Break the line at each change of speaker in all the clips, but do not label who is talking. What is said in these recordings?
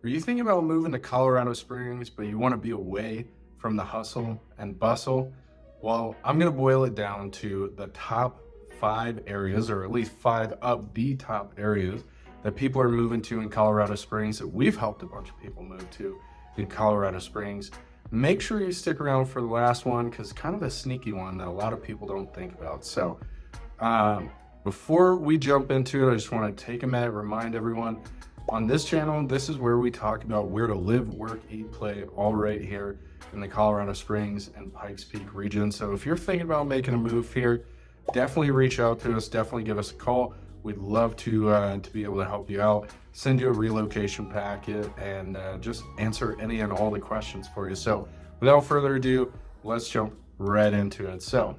Are you thinking about moving to Colorado Springs, but you want to be away from the hustle and bustle? Well, I'm going to boil it down to the top 5 areas, or at least 5 of the top areas that people are moving to in Colorado Springs, that we've helped a bunch of people move to in Colorado Springs. Make sure you stick around for the last one, because it's kind of a sneaky one that a lot of people don't think about. So before we jump into it, I just want to take a minute, remind everyone, on this channel, this is where we talk about where to live, work, eat, play, all right here in the Colorado Springs and Pikes Peak region. So if you're thinking about making a move here, definitely reach out to us, definitely give us a call. We'd love to be able to help you out, send you a relocation packet, and just answer any and all the questions for you. So without further ado, let's jump right into it. So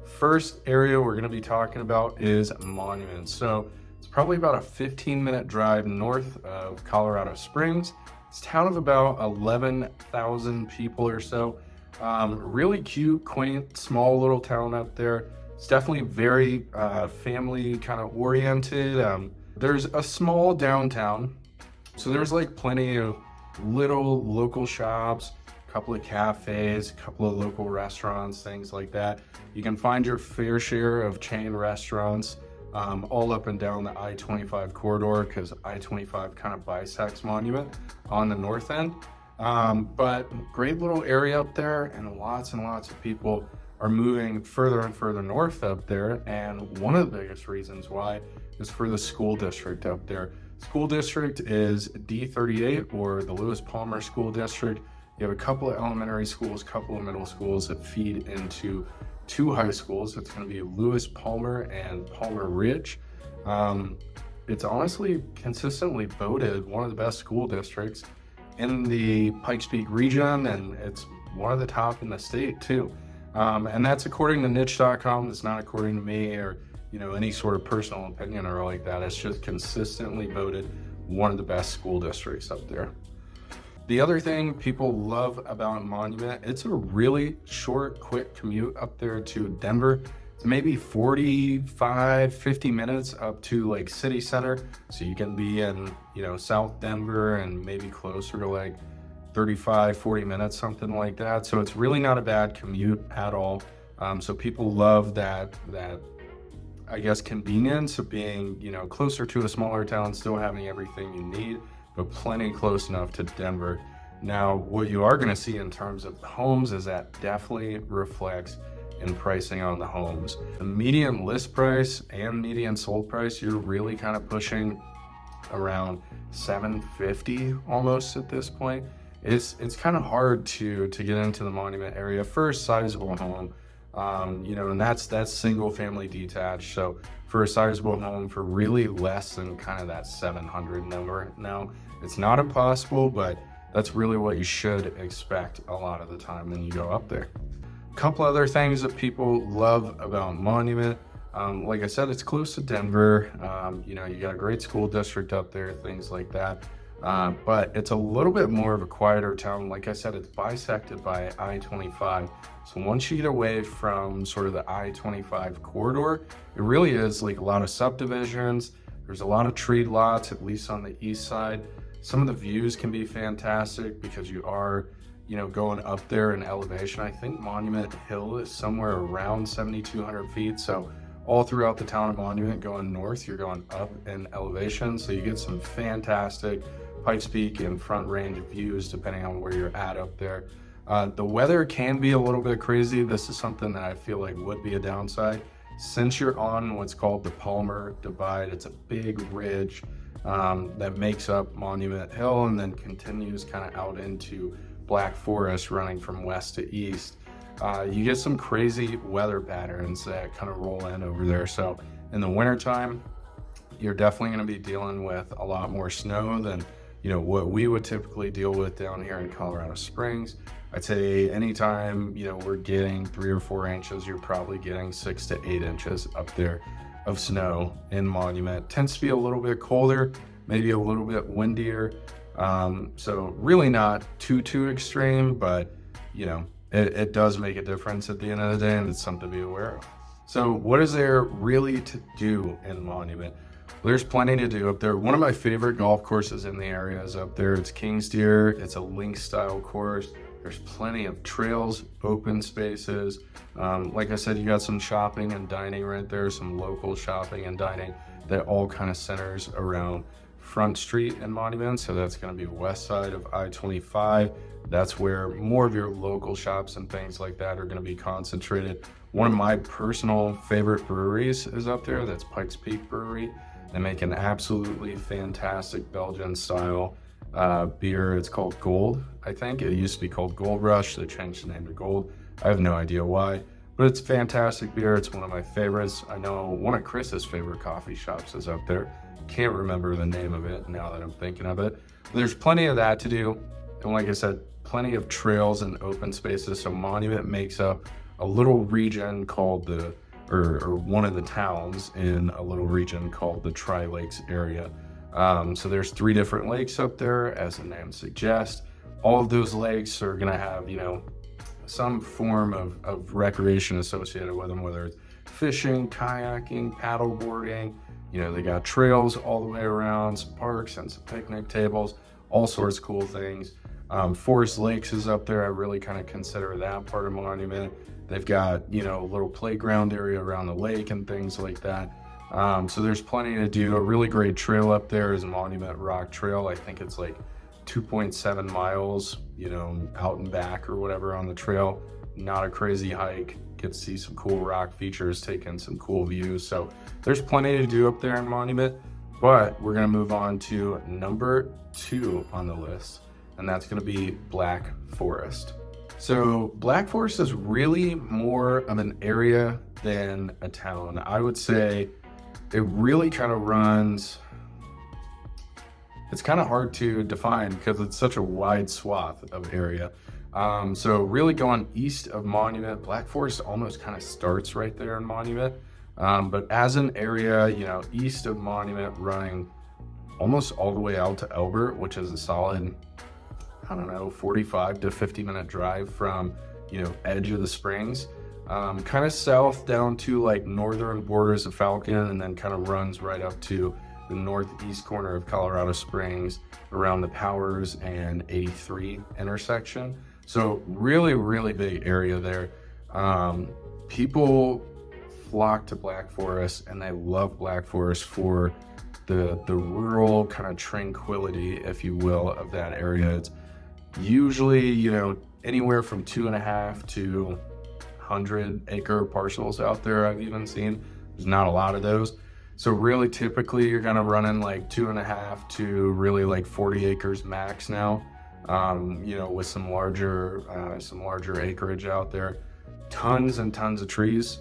first area we're going to be talking about is Monument. So it's probably about a 15-minute drive north of Colorado Springs. It's a town of about 11,000 people or so. Really cute, quaint, small little town up there. It's definitely very family kind of oriented. There's a small downtown, so there's like plenty of little local shops, a couple of cafes, a couple of local restaurants, things like that. You can find your fair share of chain restaurants all up and down the I-25 corridor, because I-25 kind of bisects Monument on the north end. But great little area up there, and lots of people are moving further and further north up there. And one of the biggest reasons why is for the school district up there. School district is D38, or the Lewis Palmer School District. You have a couple of elementary schools, couple of middle schools that feed into 2 high schools. It's going to be Lewis Palmer and Palmer Ridge. It's honestly consistently voted one of the best school districts in the Pikes Peak region, and it's one of the top in the state too. And that's according to niche.com. It's not according to me or any sort of personal opinion or like that. It's just consistently voted one of the best school districts up there. The other thing people love about Monument, it's a really short, quick commute up there to Denver. It's maybe 45, 50 minutes up to like city center. So you can be in, South Denver and maybe closer to like 35, 40 minutes, something like that. So it's really not a bad commute at all. So people love that I guess convenience of being, closer to a smaller town, still having everything you need, but plenty close enough to Denver. Now, what you are going to see in terms of homes is that definitely reflects in pricing on the homes. The median list price and median sold price, you're really kind of pushing around $750 almost at this point. It's kind of hard to get into the Monument area for a sizable home. And that's single family detached. So for a sizable home for really less than kind of that 700 number. Now, it's not impossible, but that's really what you should expect a lot of the time when you go up there. A couple other things that people love about Monument. Like I said, it's close to Denver. You got a great school district up there, things like that. But it's a little bit more of a quieter town. Like I said, it's bisected by I-25. So once you get away from sort of the I-25 corridor, it really is like a lot of subdivisions. There's a lot of tree lots, at least on the east side. Some of the views can be fantastic because you are, going up there in elevation. I think Monument Hill is somewhere around 7,200 feet. So all throughout the town of Monument going north, you're going up in elevation. So you get some fantastic Pikes Peak and Front Range views depending on where you're at up there. The weather can be a little bit crazy. This is something that I feel like would be a downside. Since you're on what's called the Palmer Divide, it's a big ridge that makes up Monument Hill and then continues kind of out into Black Forest, running from west to east. You get some crazy weather patterns that kind of roll in over there. So in the wintertime, you're definitely going to be dealing with a lot more snow than what we would typically deal with down here in Colorado Springs. I'd say anytime we're getting 3 or 4 inches, you're probably getting 6 to 8 inches up there of snow in Monument. Tends to be a little bit colder, maybe a little bit windier. So really not too extreme, but it does make a difference at the end of the day, and it's something to be aware of. So what is there really to do in Monument? There's plenty to do up there. One of my favorite golf courses in the area is up there. It's King's Deer. It's a link style course. There's plenty of trails, open spaces. Like I said, you got some shopping and dining right there, some local shopping and dining that all kind of centers around Front Street and Monument. So that's going to be west side of I-25. That's where more of your local shops and things like that are going to be concentrated. One of my personal favorite breweries is up there. That's Pikes Peak Brewery. They make an absolutely fantastic Belgian style beer. It's called Gold, I think. It used to be called Gold Rush. They changed the name to Gold. I have no idea why, but it's fantastic beer. It's one of my favorites. I know one of Chris's favorite coffee shops is up there. Can't remember the name of it now that I'm thinking of it. But there's plenty of that to do. And like I said, plenty of trails and open spaces. So Monument makes up a little region called or one of the towns in a little region called the Tri-Lakes area. So there's 3 different lakes up there, as the name suggests. All of those lakes are gonna have, some form of recreation associated with them, whether it's fishing, kayaking, paddle boarding. They got trails all the way around, some parks and some picnic tables, all sorts of cool things. Forest Lakes is up there. I really kind of consider that part of Monument. They've got, a little playground area around the lake and things like that. So there's plenty to do. A really great trail up there is Monument Rock Trail. I think it's like 2.7 miles, out and back or whatever on the trail. Not a crazy hike. Get to see some cool rock features, take in some cool views. So there's plenty to do up there in Monument, but we're gonna move on to number 2 on the list, and that's gonna be Black Forest. So Black Forest is really more of an area than a town. I would say it really kind of runs, it's kind of hard to define because it's such a wide swath of area. So really going east of Monument, Black Forest almost kind of starts right there in Monument. But as an area, east of Monument running almost all the way out to Elbert, which is a solid, 45 to 50 minute drive from, edge of the Springs. Kind of south down to like northern borders of Falcon, and then kind of runs right up to the northeast corner of Colorado Springs around the Powers and 83 intersection. So really, really big area there. People flock to Black Forest, and they love Black Forest for the rural kind of tranquility, if you will, of that area. It's usually, anywhere from 2.5 to 100 acre parcels out there. I've even seen there's not a lot of those. So really typically you're kind of running like 2.5 to really like 40 acres max now, with some larger acreage out there, tons and tons of trees.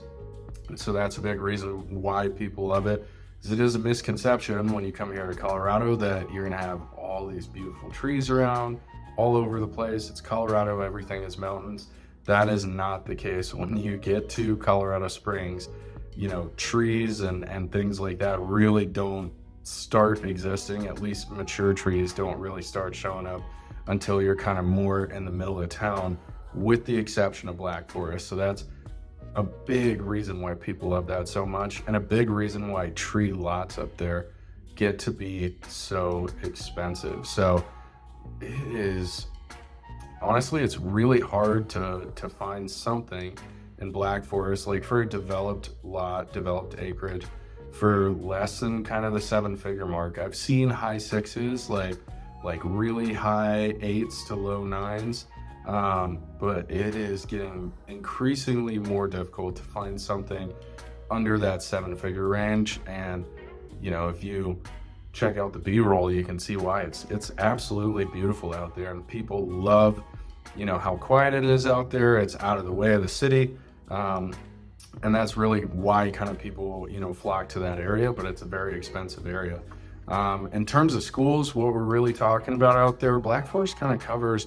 So that's a big reason why people love it. It is a misconception when you come here to Colorado that you're gonna have all these beautiful trees around all over the place. It's Colorado, everything is mountains. That is not the case. When you get to Colorado Springs, trees and things like that really don't start existing. At least mature trees don't really start showing up until you're kind of more in the middle of town, with the exception of Black Forest. So that's a big reason why people love that so much, and a big reason why tree lots up there get to be so expensive. So it is, honestly, it's really hard to find something in Black Forest, like for a developed lot, developed acreage, for less than kind of the 7-figure mark. I've seen high 6s, like really high 8s to low 9s. But it is getting increasingly more difficult to find something under that 7-figure range. And, if you check out the B-roll, you can see why. It's absolutely beautiful out there, and people love, how quiet it is out there. It's out of the way of the city. And that's really why kind of people, flock to that area, but it's a very expensive area. In terms of schools, what we're really talking about out there, Black Forest kind of covers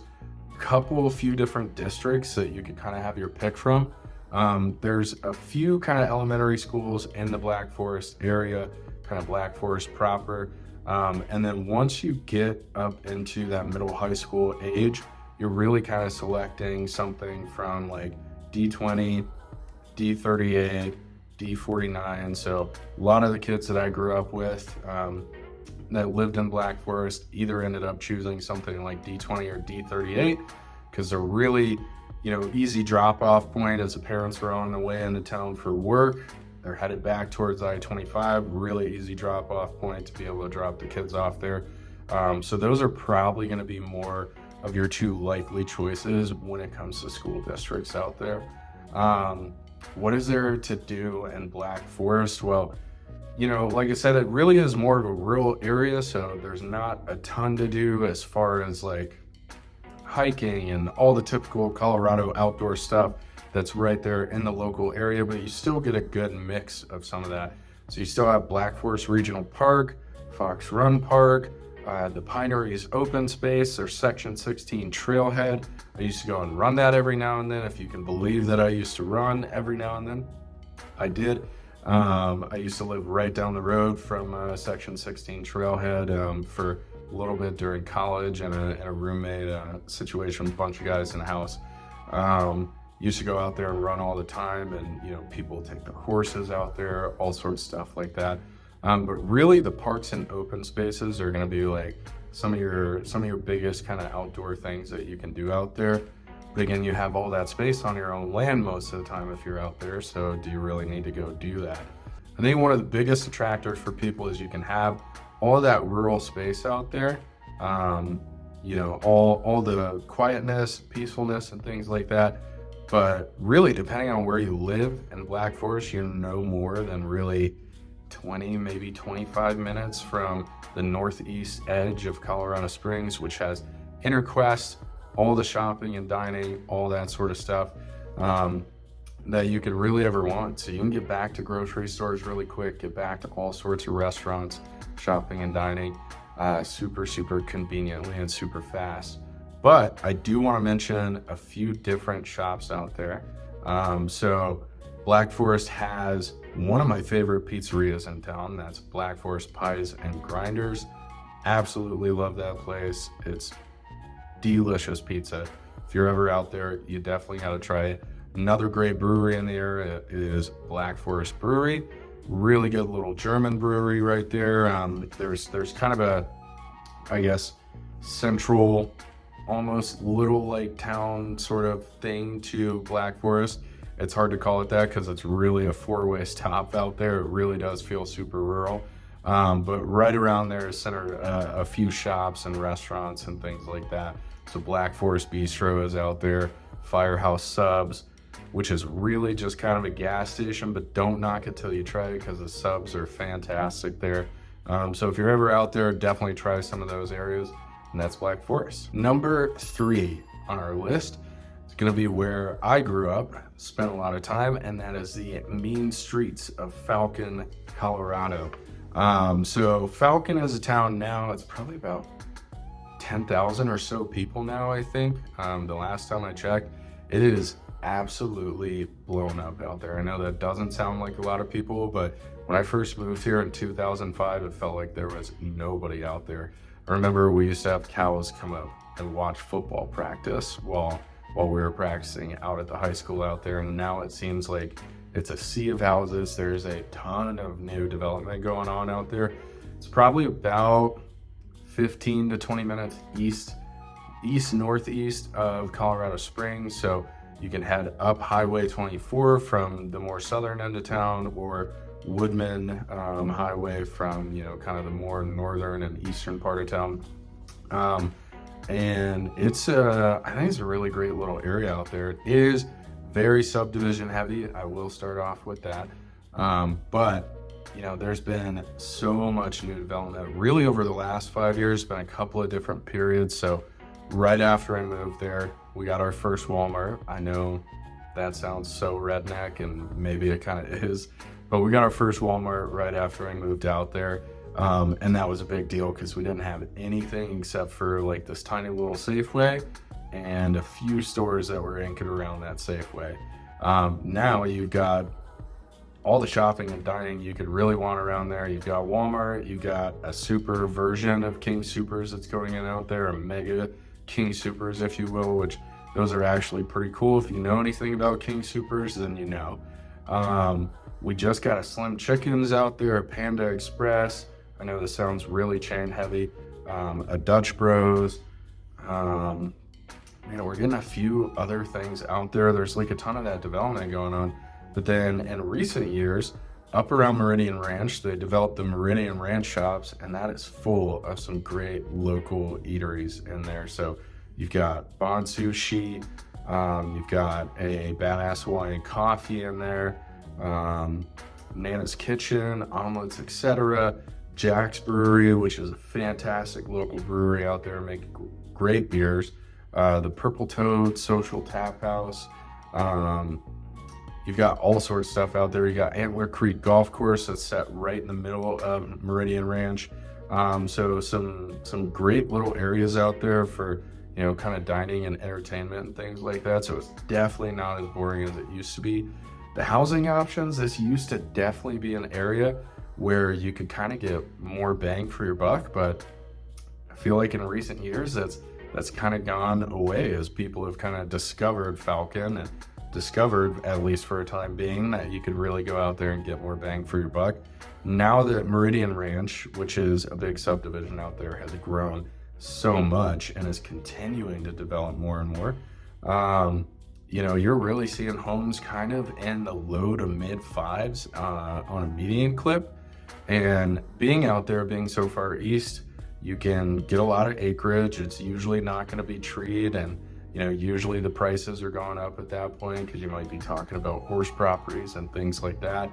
a few different districts that you could kind of have your pick from. There's a few kind of elementary schools in the Black Forest area, kind of Black Forest proper. And then once you get up into that middle high school age, you're really kind of selecting something from like D20, D38, D49. So a lot of the kids that I grew up with that lived in Black Forest either ended up choosing something like D20 or D38 because they're really, easy drop-off point as the parents are on the way into town for work. They're headed back towards I-25, really easy drop-off point to be able to drop the kids off there. So those are probably going to be more of your two likely choices when it comes to school districts out there. What is there to do in Black Forest? Well, like I said, it really is more of a rural area, so there's not a ton to do as far as like hiking and all the typical Colorado outdoor stuff that's right there in the local area, but you still get a good mix of some of that. So you still have Black Forest Regional Park, Fox Run Park, the Pineries open space, there's Section 16 Trailhead. I used to go and run that every now and then. If you can believe that I used to run every now and then, I did. I used to live right down the road from Section 16 Trailhead for a little bit during college and a roommate situation with a bunch of guys in the house. Used to go out there and run all the time, and people take their horses out there, all sorts of stuff like that. But really the parks and open spaces are going to be like some of your biggest kind of outdoor things that you can do out there. But again, you have all that space on your own land most of the time if you're out there, so do you really need to go do that? I think one of the biggest attractors for people is you can have all that rural space out there, all the quietness, peacefulness, and things like that. But really, depending on where you live in Black Forest, you're no more than really 20, maybe 25 minutes from the northeast edge of Colorado Springs, which has Interquest, all the shopping and dining, all that sort of stuff that you could really ever want. So you can get back to grocery stores really quick, get back to all sorts of restaurants, shopping and dining, super conveniently and super fast. But I do want to mention a few different shops out there. So Black Forest has one of my favorite pizzerias in town. That's Black Forest Pies and Grinders. Absolutely love that place. It's delicious pizza. If you're ever out there, you definitely got to try it. Another great brewery in the area is Black Forest Brewery. Really good little German brewery right there. There's kind of a, I guess, central, almost little like town sort of thing to Black Forest. It's hard to call it that because it's really a four-way stop out there. It really does feel super rural. But right around there is centered a few shops and restaurants and things like that. So Black Forest Bistro is out there, Firehouse Subs, which is really just kind of a gas station, but don't knock it till you try it because the subs are fantastic there. So if you're ever out there, definitely try some of those areas, and that's Black Forest. Number 3 on our list is going to be where I grew up, spent a lot of time, and that is the mean streets of Falcon, Colorado. So Falcon is a town now, it's probably about 10,000 or so people now, I think. The last time I checked, it is absolutely blown up out there. I know that doesn't sound like a lot of people, but when I first moved here in 2005, it felt like there was nobody out there. I remember we used to have cows come up and watch football practice while we were practicing out at the high school out there, and now it seems like it's a sea of houses. There's a ton of new development going on out there. It's probably about 15 to 20 minutes northeast of Colorado Springs. So you can head up Highway 24 from the more southern end of town, or Woodman Highway from, kind of the more northern and eastern part of town. And it's I think it's a really great little area out there. It is very subdivision heavy. I will start off with that. But there's been so much new development really over the last 5 years, been a couple of different periods. So right after I moved there, we got our first Walmart. I know that sounds so redneck, and maybe it kind of is, but we got our first Walmart right after I moved out there. And that was a big deal because we didn't have anything except for like this tiny little Safeway and a few stores that were anchored around that Safeway. Now you've got all the shopping and dining you could really want around there. You've got Walmart, you've got a super version of King Soopers that's going in out there, a mega King Soopers, if you will, which those are actually pretty cool. If you know anything about King Soopers, then you know. We just got a Slim Chickens out there, a Panda Express. I know this sounds really chain heavy. A Dutch Bros. We're getting a few other things out there. There's like a ton of that development going on. But then in recent years, up around Meridian Ranch, they developed the Meridian Ranch shops, and that is full of some great local eateries in there. So you've got Bon Sushi, you've got a Badass Hawaiian Coffee in there, Nana's Kitchen, Omelets, etc. Jack's Brewery, which is a fantastic local brewery out there, making great beers. The Purple Toad Social Tap House. You've got all sorts of stuff out there. You got Antler Creek Golf Course that's set right in the middle of Meridian Ranch. So some great little areas out there for, kind of dining and entertainment and things like that. So it's definitely not as boring as it used to be. The housing options, this used to definitely be an area where you could kind of get more bang for your buck, but I feel like in recent years that's kind of gone away as people have kind of discovered Falcon and discovered, at least for a time being, that you could really go out there and get more bang for your buck. Now that Meridian Ranch, which is a big subdivision out there, has grown so much and is continuing to develop more and more, you're really seeing homes kind of in the low to mid fives on a median clip. And being out there, being so far east, you can get a lot of acreage. It's usually not going to be treed, and usually the prices are going up at that point because you might be talking about horse properties and things like that.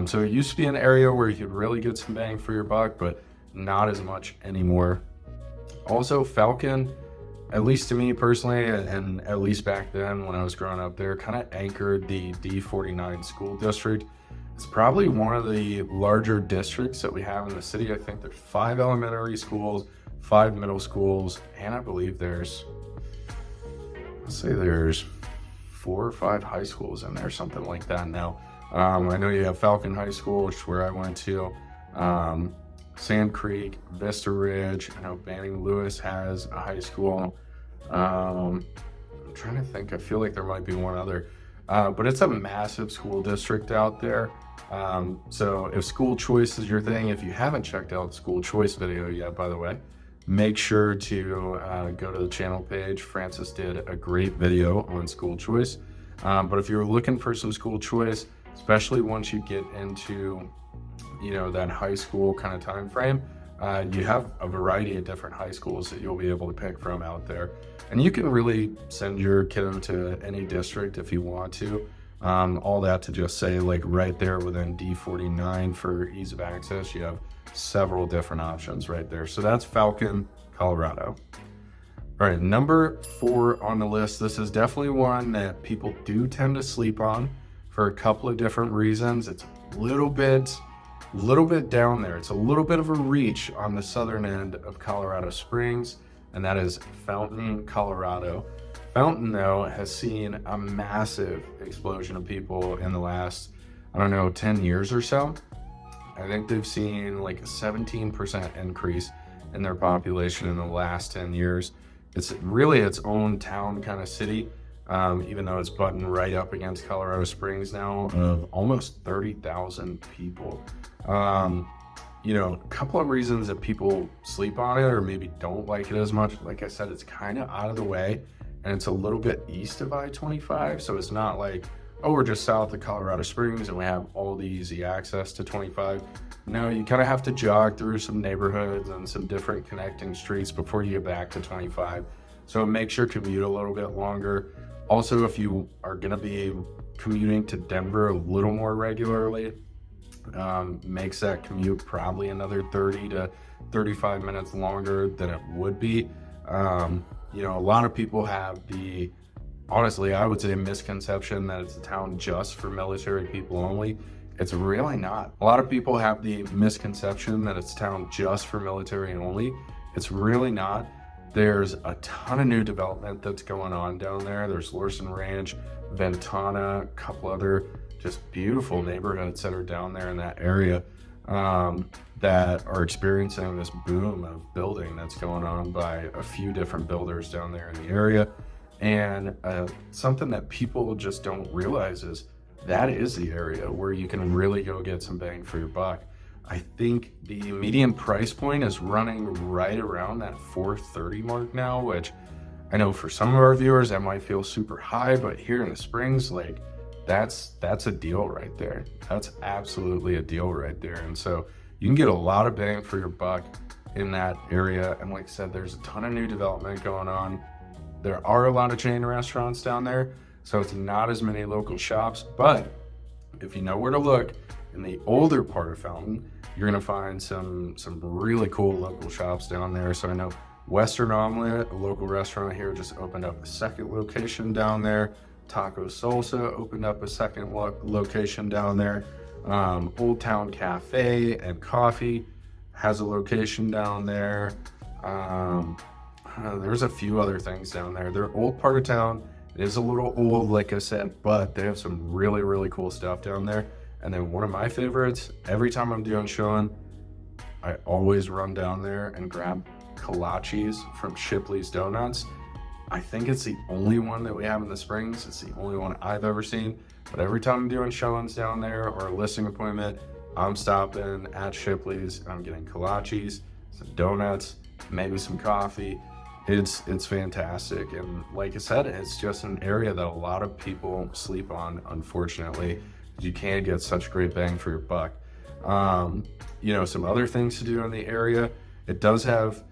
So it used to be an area where you could really get some bang for your buck, but not as much anymore. Also, Falcon, at least to me personally, and at least back then when I was growing up there, kind of anchored the D49 school district. It's probably one of the larger districts that we have in the city. I think there's 5 elementary schools, 5 middle schools, and I believe there's 4 or 5 high schools in there, something like that now. I know you have Falcon High School, which is where I went to, Sand Creek, Vista Ridge. I know Banning Lewis has a high school. I'm trying to think, I feel like there might be one other. But it's a massive school district out there. So if school choice is your thing, if you haven't checked out the school choice video yet, by the way, make sure to go to the channel page. Francis did a great video on school choice. But if you're looking for some school choice, especially once you get into, that high school kind of time frame, you have a variety of different high schools that you'll be able to pick from out there. And you can really send your kiddo to any district if you want to. All that to just say, like right there within D49 for ease of access, you have several different options right there. So that's Falcon, Colorado. All right, number 4 on the list. This is definitely one that people do tend to sleep on for a couple of different reasons. It's a little bit down there. It's a little bit of a reach on the southern end of Colorado Springs, and that is Fountain, Colorado. Fountain, though, has seen a massive explosion of people in the last, 10 years or so. I think they've seen like a 17% increase in their population in the last 10 years. It's really its own town kind of city, even though it's butting right up against Colorado Springs now, of almost 30,000 people. A couple of reasons that people sleep on it or maybe don't like it as much. Like I said, it's kind of out of the way, and it's a little bit east of I-25, so it's not like, oh, we're just south of Colorado Springs and we have all the easy access to 25. No, you kind of have to jog through some neighborhoods and some different connecting streets before you get back to 25. So it makes your commute a little bit longer. Also, if you are going to be commuting to Denver a little more regularly, makes that commute probably another 30 to 35 minutes longer than it would be. A lot of people have honestly, I would say misconception that it's a town just for military people only. It's really not. A lot of people have the misconception that it's a town just for military only. It's really not. There's a ton of new development that's going on down there. There's Lorson Ranch, Ventana, a couple other just beautiful neighborhoods that are down there in that area that are experiencing this boom of building that's going on by a few different builders down there in the area. And something that people just don't realize is that is the area where you can really go get some bang for your buck. I think the median price point is running right around that 430 mark now, which I know for some of our viewers that might feel super high, but here in the Springs, like that's a deal right there. That's absolutely a deal right there. And so you can get a lot of bang for your buck in that area. And like I said, there's a ton of new development going on. There are a lot of chain restaurants down there, so it's not as many local shops, but if you know where to look in the older part of Fountain, you're gonna find some really cool local shops down there. So I know Western Omelet, a local restaurant here, just opened up a second location down there. Taco Salsa opened up a second location down there. Old Town Cafe and Coffee has a location down there. There's a few other things down there. They're old part of town. It is a little old, like I said, but they have some really, really cool stuff down there. And then one of my favorites, every time I'm doing showing, I always run down there and grab kolaches from Shipley's Donuts. I think it's the only one that we have in the Springs. It's the only one I've ever seen. But every time I'm doing showings down there or a listing appointment, I'm stopping at Shipley's. I'm getting kolaches, some donuts, maybe some coffee. It's fantastic. And like I said, it's just an area that a lot of people sleep on, unfortunately. You can get such great bang for your buck. You know, some other things to do in the area. It does have,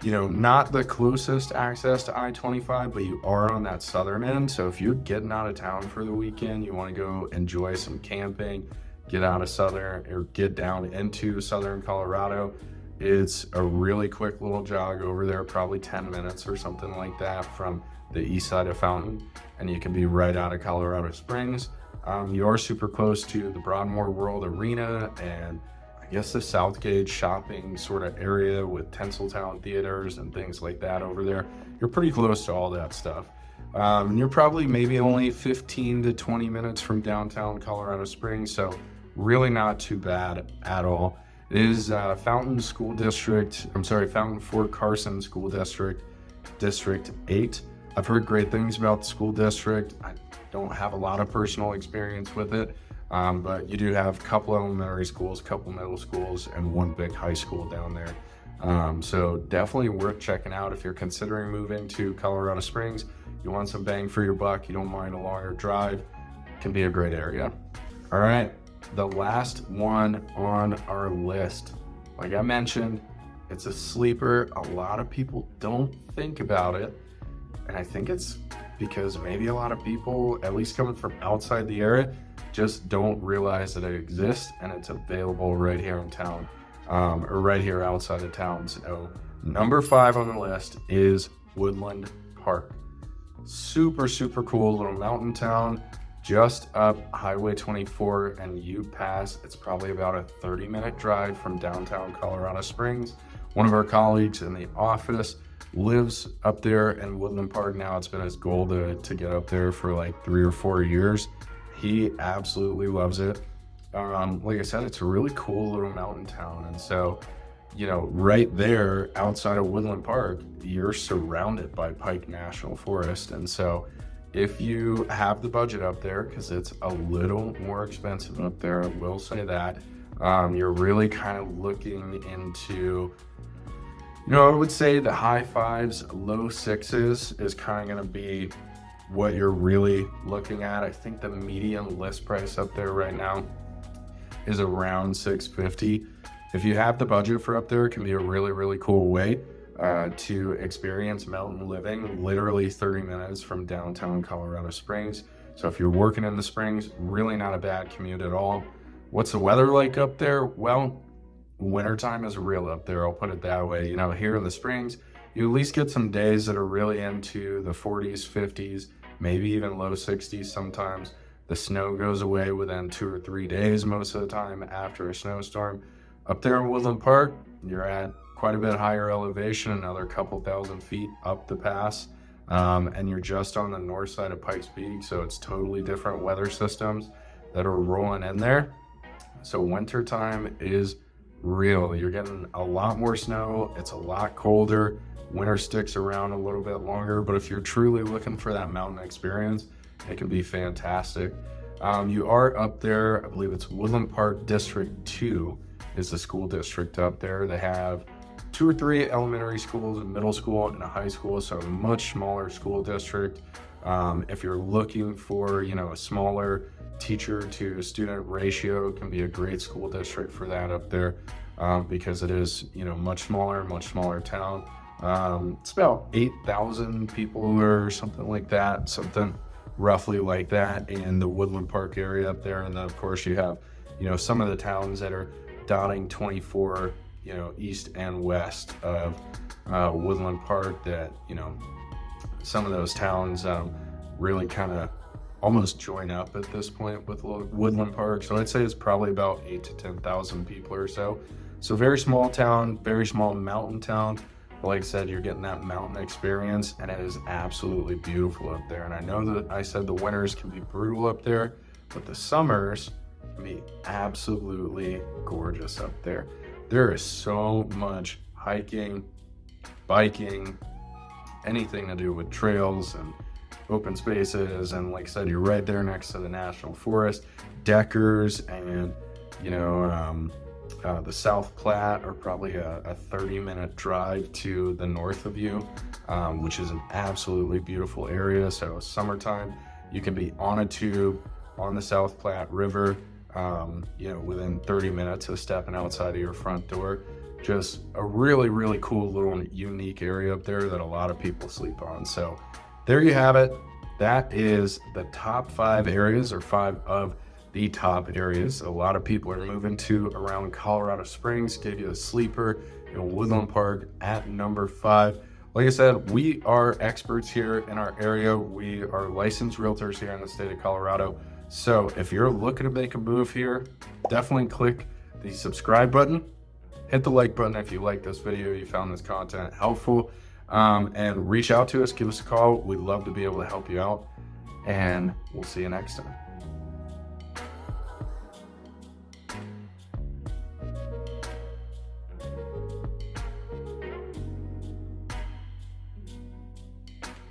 you know, not the closest access to I-25, but you are on that southern end. So if you're getting out of town for the weekend, you want to go enjoy some camping, get out of southern or get down into southern Colorado, it's a really quick little jog over there, probably 10 minutes or something like that from the east side of Fountain, and you can be right out of Colorado Springs. You are super close to the Broadmoor World Arena and I guess the Southgate shopping sort of area with Tinseltown theaters and things like that over there. You're pretty close to all that stuff. And you're probably maybe only 15 to 20 minutes from downtown Colorado Springs, so really not too bad at all. It is Fountain Fort Carson School District, District 8. I've heard great things about the school district. I don't have a lot of personal experience with it, but you do have a couple elementary schools, a couple middle schools, and one big high school down there. So definitely worth checking out if you're considering moving to Colorado Springs. You want some bang for your buck, you don't mind a longer drive, it can be a great area. All right, the last one on our list. Like I mentioned, it's a sleeper. A lot of people don't think about it. And I think it's because maybe a lot of people, at least coming from outside the area, just don't realize that it exists and it's available right here in town, or right here outside of town. So number 5 on the list is Woodland Park. Super, super cool little mountain town just up Highway 24 and Ute Pass. It's probably about a 30-minute drive from downtown Colorado Springs. One of our colleagues in the office lives up there in Woodland Park now. It's been his goal to get up there for like 3 or 4 years. He absolutely loves it. Like I said, it's a really cool little mountain town. And so, you know, right there outside of Woodland Park, you're surrounded by Pike National Forest. And so if you have the budget up there, because it's a little more expensive up there, I will say that, you're really kind of looking into, you know, I would say the high 5s, low 6s is kind of going to be what you're really looking at. I think the median list price up there right now is around $650. If you have the budget for up there, it can be a really, really cool way to experience mountain living, literally 30 minutes from downtown Colorado Springs. So if you're working in the Springs, really not a bad commute at all. What's the weather like up there? Well, wintertime is real up there, I'll put it that way. You know, here in the Springs, you at least get some days that are really into the 40s, 50s, maybe even low 60s sometimes. The snow goes away within 2 or 3 days most of the time after a snowstorm. Up there in Woodland Park, you're at quite a bit higher elevation, another couple thousand feet up the pass, and you're just on the north side of Pikes Peak, so it's totally different weather systems that are rolling in there. So wintertime is real. You're getting a lot more snow, it's a lot colder, winter sticks around a little bit longer, but if you're truly looking for that mountain experience, it can be fantastic. You are up there, I believe it's Woodland Park District 2 is the school district up there. They have 2 or 3 elementary schools, a middle school, and a high school, so a much smaller school district. If you're looking for, a smaller teacher to student ratio, it can be a great school district for that up there, because it is, much smaller town. It's about 8,000 people or something like that, something roughly like that in the Woodland Park area up there. And then of course you have, some of the towns that are dotting 24, east and west of Woodland Park that, some of those towns really kind of almost join up at this point with Woodland Park. So I'd say it's probably about 8 to 10,000 people or so. So very small town, very small mountain town. But like I said, you're getting that mountain experience, and it is absolutely beautiful up there. And I know that I said the winters can be brutal up there, but the summers can be absolutely gorgeous up there. There is so much hiking, biking, anything to do with trails and open spaces. And like I said, you're right there next to the National Forest. Deckers and, the South Platte are probably a 30-minute drive to the north of you, which is an absolutely beautiful area. So summertime, you can be on a tube on the South Platte River, within 30 minutes of stepping outside of your front door. Just a really, really cool little unique area up there that a lot of people sleep on. So there you have it. That is the top 5 areas, or 5 of the top areas a lot of people are moving to around Colorado Springs. Gave you a sleeper in Woodland Park at number 5. Like I said, we are experts here in our area. We are licensed realtors here in the state of Colorado. So if you're looking to make a move here, definitely click the subscribe button. Hit the like button if you like this video, you found this content helpful, and reach out to us, give us a call. We'd love to be able to help you out, and we'll see you next time.